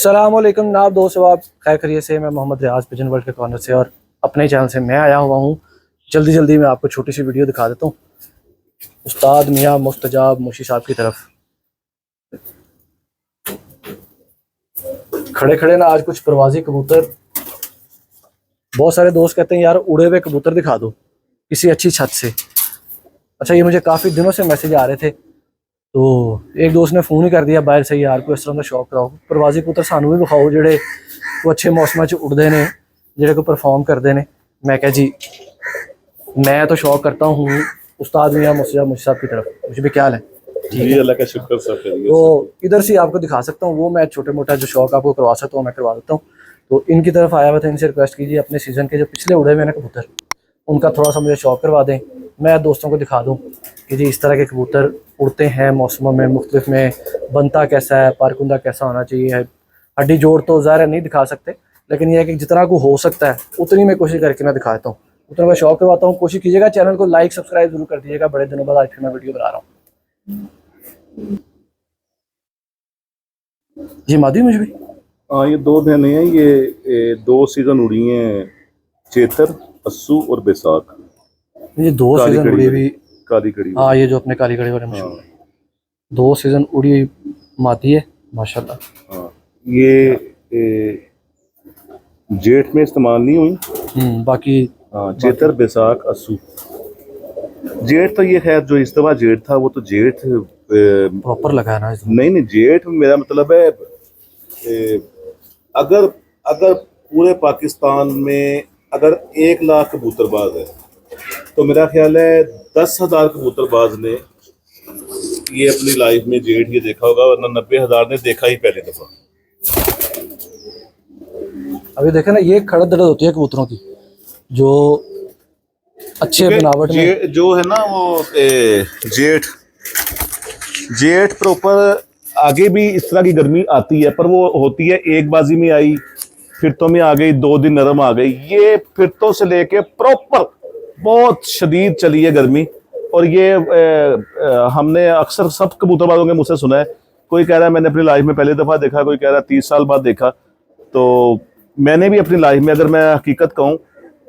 अस्सलामुअलैकुम नाब दोस्त, आप खैर खैरियत से। मैं मोहम्मद रियाज पिजन वर्ल्ड के कॉर्नर से और अपने चैनल से मैं आया हुआ हूँ। जल्दी मैं आपको छोटी सी वीडियो दिखा देता हूँ उस्ताद मियाँ मुस्तजाब मुशी साहब की तरफ। खड़े खड़े ना आज कुछ प्रवासी कबूतर, बहुत सारे दोस्त कहते हैं यार उड़े हुए कबूतर दिखा दो किसी अच्छी छत से। अच्छा, ये मुझे काफ़ी दिनों से मैसेज आ रहे थे, तो एक दोस्त ने फ़ोन ही कर दिया बाहर से, यार को इस तरह का शौक कराओ प्रवासी कबूतर सानू भी विखाओ जेडे वो अच्छे मौसम उड़ते हैं, जेडे को परफॉर्म करते हैं। मैं क्या जी, मैं तो शौक करता हूँ उस्ताद मियाँ मुस्तजाब साहब की तरफ। मुझे भी क्या है, ठीक है, अल्लाह का शुक्र सब। तो इधर से आपको दिखा सकता हूँ, वो मैं छोटे मोटा जो शौक आपको करवा सकता हूँ मैं करवा देता हूँ। तो इनकी तरफ आया हुआ था, इनसे रिक्वेस्ट कीजिए अपने सीज़न के जो पिछले उड़े हुए ना कबूतर, उनका थोड़ा सा मुझे शौक करवा दें, मैं दोस्तों को दिखा दूँ कि जी इस तरह के कबूतर उड़ते हैं मौसमों में मुख्तलिफ में, बनता कैसा है, पारकुंदा कैसा होना चाहिए। हड्डी जोड़ तो ज़ाहिर नहीं दिखा सकते, लेकिन यह है कि जितना को हो सकता है उतनी मैं कोशिश करके मैं दिखाता हूँ, उतना मैं शौक करवाता हूँ। कोशिश कीजिएगा, चैनल को लाइक सब्सक्राइब जरूर कर दीजिएगा। बड़े दिनों बाद आज फिर मैं वीडियो बना रहा हूँ जी। मादी मुझे भी हाँ, ये दो बहनें हैं, ये दो सीजन उड़ी हैं, चेतर, अस्सू और बैसाख। ये दो सीजन उड़ी हुई काली कड़ी। हाँ, ये जो अपने काली कड़ी वाले मशहूर है, दो सीजन उड़ी हुई मादी है माशाल्लाह। हाँ, ये जेठ में इस्तेमाल नहीं हुई। बाकी हाँ, चेतर, बैसाख, अस्सू। जेठ तो ये खैर जो इस दफा जेठ था वो तो जेठ प्रॉपर लगा है ना। नहीं, जेठ मेरा मतलब है अगर अगर पूरे पाकिस्तान में अगर 1 लाख कबूतरबाज है तो मेरा ख्याल है 10,000 कबूतरबाज ने ये अपनी लाइफ में जेठ ये देखा होगा, वरना 90,000 ने देखा ही पहली दफा। अभी देखे ना, ये खड़द दड़द होती है कबूतरों की, जो अच्छे बनावट में जो है ना वो जेठ प्रॉपर आगे भी इस तरह की गर्मी आती है, पर वो होती है एक बाजी में आई, फिरतों में आ गई, 2 दिन नरम आ गई। ये फिरतों से लेके प्रॉपर बहुत शदीद चली है गर्मी। और ये हमने अक्सर सब कबूतरबाजों के मुझसे सुना है, कोई कह रहा है मैंने अपनी लाइफ में पहली दफ़ा देखा, कोई कह रहा है 30 साल बाद देखा। तो मैंने भी अपनी लाइफ में, अगर मैं हकीकत कहूँ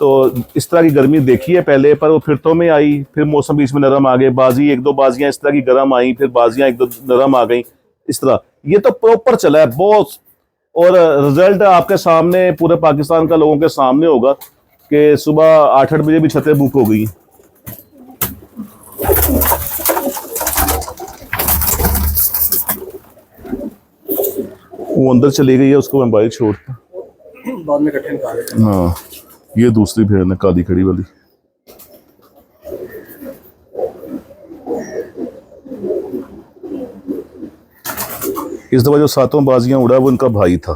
तो इस तरह की गर्मी देखी है पहले, पर वो फिरतों में आई, फिर मौसम बीच में नरम आ गए, बाजी 1-2 बाजियाँ इस तरह की गर्म आई, फिर बाजियाँ 1-2 नरम आ गई, इस तरह ये तो प्रॉपर चला है बहुत। और रिजल्ट आपके सामने, पूरे पाकिस्तान का लोगों के सामने होगा कि सुबह 8-8 बजे भी छतें बुक हो गई। वो अंदर चली गई है, उसको मैं बाहर छोड़ता बाद में इकट्ठे निकाल। हाँ, ये दूसरी भेड़ है काली खड़ी वाली। इस दफा जो 7 बाजियां उड़ा वो उनका भाई था,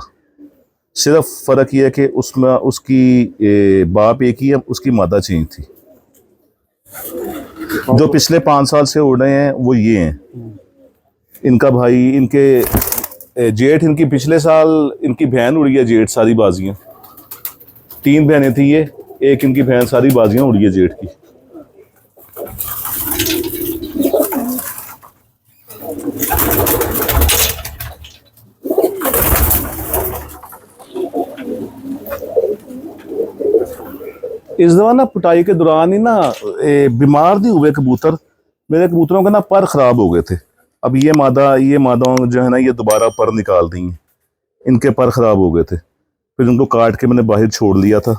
सिर्फ फर्क ये है कि उसमें उसकी बाप एक ही है, उसकी मादा चेंज थी। जो पिछले 5 साल से उड़ रहे हैं वो ये हैं, इनका भाई, इनके जेठ, इनकी पिछले साल इनकी बहन उड़ी है जेठ सारी बाजियां। 3 बहनें थी ये, एक इनकी बहन सारी बाजियां उड़ी है जेठ की। इस दफा ना पुटाई के दौरान ही ना बीमार नहीं हुए कबूतर, मेरे कबूतरों के ना पर खराब हो गए थे। अब ये मादाओं जो है ना ये दोबारा पर निकाल दी हैं, इनके पर खराब हो गए थे, फिर उनको काट के मैंने बाहर छोड़ लिया था।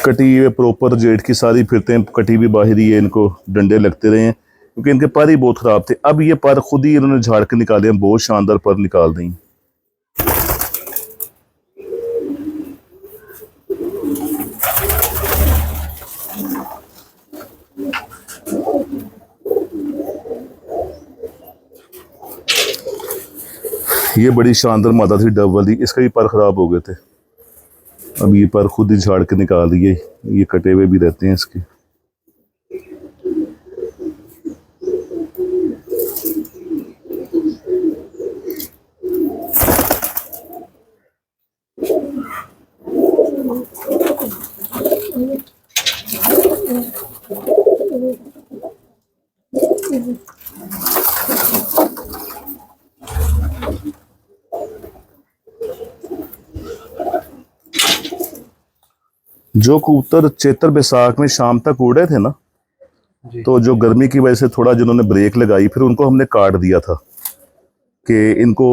कटी हुई प्रॉपर जेठ की सारी फिरते कटी हुई बाहर ही है, इनको डंडे लगते रहे हैं क्योंकि इनके पर ही बहुत खराब थे। अब ये पर खुद ही इन्होंने झाड़ के निकाले हैं, बहुत शानदार पर निकाल दी। ये बड़ी शानदार मादा थी डब वाली, इसका भी पर खराब हो गए थे, अब ये पर खुद ही झाड़ के निकाल दिए, ये कटे हुए भी रहते हैं इसके। जो कबूतर चैत्र बैसाख में शाम तक उड़े थे ना, जी। तो जो गर्मी की वजह से थोड़ा जिन्होंने ब्रेक लगाई, फिर उनको हमने काट दिया था कि इनको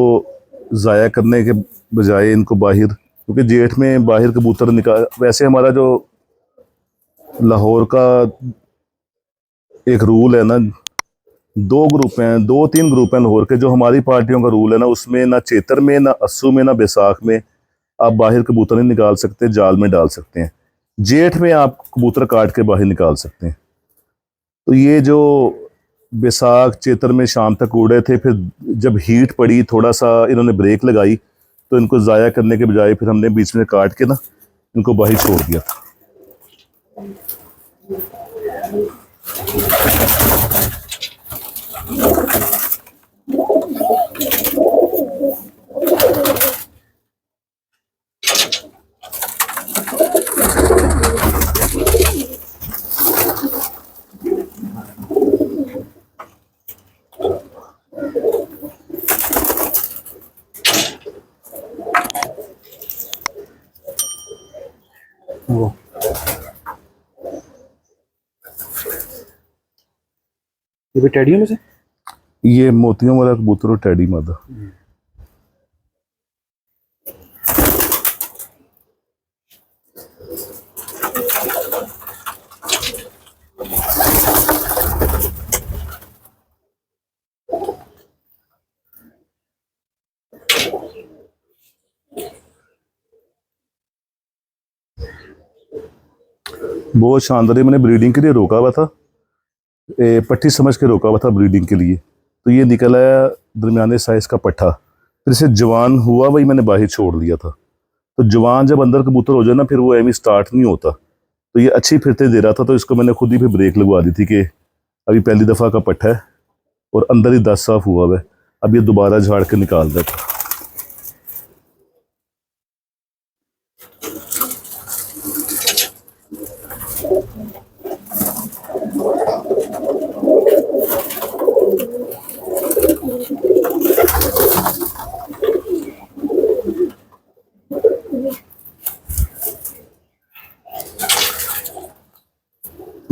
ज़ाया करने के बजाय इनको बाहर, क्योंकि जेठ में बाहर कबूतर निकाल, वैसे हमारा जो लाहौर का एक रूल है ना, 2 ग्रुप हैं, 2-3 ग्रुप हैं लाहौर के, जो हमारी पार्टियों का रूल है ना, उसमें ना चैत्र में, ना अस्सू में, ना बैसाख में आप बाहर कबूतर नहीं निकाल सकते, जाल में डाल सकते हैं। जेठ में आप कबूतर काट के बाहर निकाल सकते हैं। तो ये जो बैसाख चैत्र में शाम तक उड़े थे, फिर जब हीट पड़ी, थोड़ा सा इन्होंने ब्रेक लगाई, तो इनको ज़ाया करने के बजाय फिर हमने बीच में काट के ना इनको बाहर छोड़ दिया था। वो ये भी टेडियो में से? ये मोतियों वाला कबूतर और टैडी मादा। बहुत शानदार है। मैंने ब्रीडिंग के लिए रोका हुआ था, पट्टी समझ के रोका हुआ था ब्रीडिंग के लिए, तो ये निकल आया दरमियाने साइज का पट्ठा। फिर इसे जवान हुआ, वही मैंने बाहर छोड़ दिया था। तो जवान जब अंदर कबूतर हो जाए ना, फिर वो एमी स्टार्ट नहीं होता। तो ये अच्छी फिरते दे रहा था, तो इसको मैंने खुद ही फिर ब्रेक लगवा दी थी कि अभी पहली दफ़ा का पट्ठा है और अंदर ही 10 साफ हुआ हुआ है, अब ये दोबारा झाड़ के निकाल देता।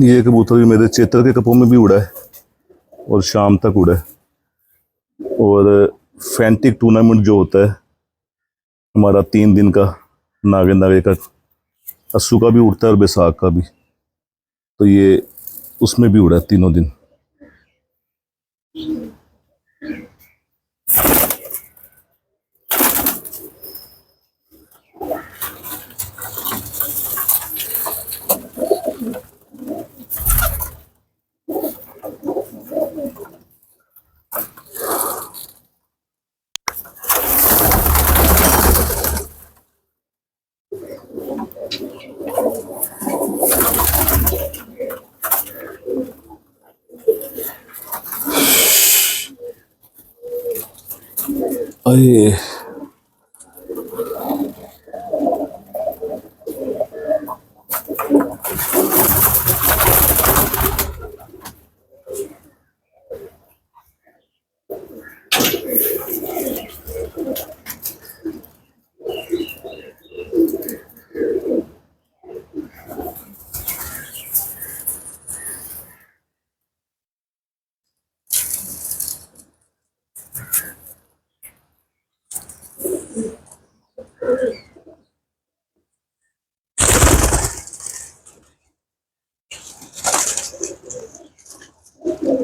ये कबूतर भी मेरे चैत्र के कपों में भी उड़ा है और शाम तक उड़ा है। और फैंटिक टूर्नामेंट जो होता है हमारा 3 दिन का, नागे नागे का, अस्सू का भी उड़ता है और बैसाख का भी, तो ये उसमें भी उड़ा है 3 दिन। अरे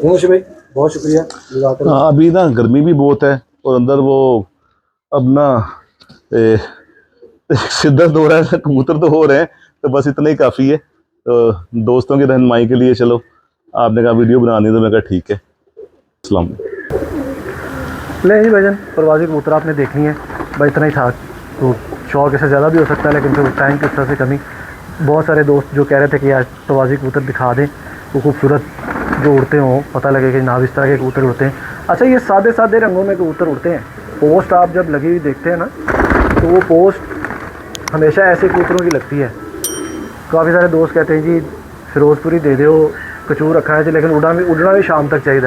मुंशी भाई बहुत शुक्रिया। जज़ाकल्लाह। हाँ, अभी ना गर्मी भी बहुत है और अंदर वो अब ना शिद्दत हो रहा है, कबूतर तो हो रहे हैं, तो बस इतना ही काफ़ी है। तो दोस्तों की रहनुमाई के लिए चलो आपने कहा वीडियो बनानी, तो मैं कहा ठीक है। अस्सलाम वालेकुम। ले जी भाईजान, परवाज़ी कबूतर आपने देखनी है, बस इतना ही था। तो शौक इससे ज़्यादा भी हो सकता है, लेकिन फिर टाइम की इस तरह से कमी। बहुत सारे दोस्त जो कह रहे थे कि यार परवाज़ी कबूतर दिखा दें, वो खूबसूरत जो उड़ते हों, पता लगे कि नाव इस तरह के कबूतर उड़ते हैं। अच्छा, ये सादे सादे रंगों में कबूतर उड़ते हैं। पोस्ट आप जब लगी हुई देखते हैं ना, तो वो पोस्ट हमेशा ऐसे कबूतरों की लगती है। काफ़ी सारे दोस्त कहते हैं जी फिरोजपुरी दे दो, कचूर रखा है जी, लेकिन उड़ना भी शाम तक चाहिए।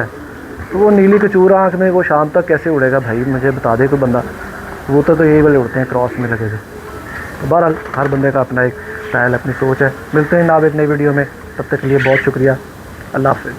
तो वो नीली कचूर आँख में वो शाम तक कैसे उड़ेगा भाई, मुझे बता दे कोई बंदा। वो तो यही वाले उड़ते हैं क्रॉस में लगे थे। तो बहरहाल हर बंदे का अपना एक स्टाइल, अपनी सोच है। मिलते हैं जनाब एक नई वीडियो में, तब तक के लिए बहुत शुक्रिया। अल्लाह हाफ़िज़।